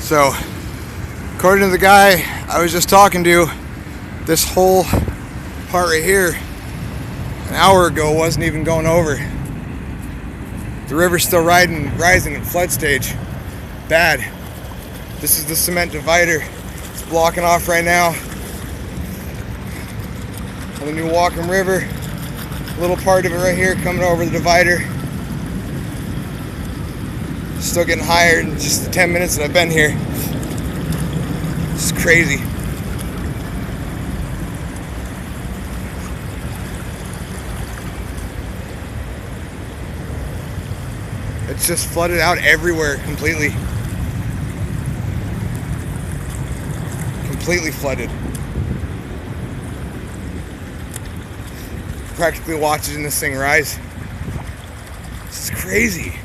So, according to the guy I was just talking to, this whole part right here an hour ago wasn't even going over. The river's still rising in flood stage. Bad. This is the cement divider. It's blocking off right now on the new Walkham River. A little part of it right here coming over the divider. Still getting higher in just the 10 minutes that I've been here. It's crazy. It's just flooded out everywhere completely. Completely flooded. Practically watching this thing rise. This is crazy.